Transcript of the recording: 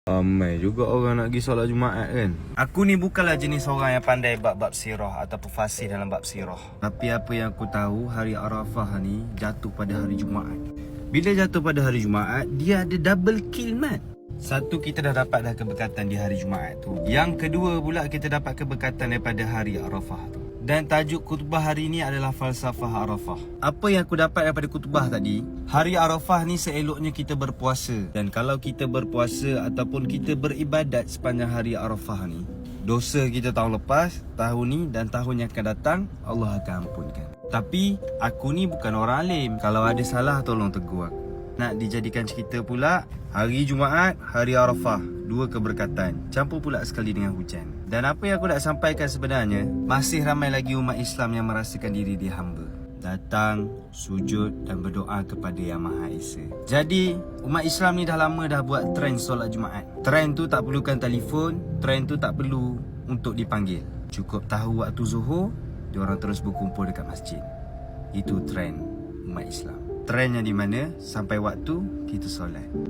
Ramai juga orang nak pergi solat Jumaat kan. Aku ni bukanlah jenis orang yang pandai bab-bab sirah ataupun fasih dalam bab sirah. Tapi apa yang aku tahu, hari Arafah ni jatuh pada hari Jumaat. Bila jatuh pada hari Jumaat, dia ada double kill, man. Satu, kita dah dapat dah keberkatan di hari Jumaat tu. Yang kedua pula, kita dapat keberkatan daripada hari Arafah tu. Dan tajuk khutbah hari ni adalah falsafah Arafah. Apa yang aku dapat daripada khutbah tadi, hari Arafah ni seeloknya kita berpuasa. Dan kalau kita berpuasa ataupun kita beribadat sepanjang hari Arafah ni, dosa kita tahun lepas, tahun ni dan tahun yang akan datang, Allah akan ampunkan. Tapi aku ni bukan orang alim. Kalau ada salah, tolong tegur aku. Nak dijadikan cerita pula, hari Jumaat, hari Arafah, dua keberkatan, campur pula sekali dengan hujan. Dan apa yang aku nak sampaikan sebenarnya, masih ramai lagi umat Islam yang merasakan diri dia hamba, datang, sujud dan berdoa kepada Yang Maha Esa. Jadi, umat Islam ni dah lama dah buat trend solat Jumaat. Trend tu tak perlukan telefon, trend tu tak perlu untuk dipanggil. Cukup tahu waktu Zuhur, diorang terus berkumpul dekat masjid. Itu trend umat Islam. Trend yang di mana sampai waktu kita solat.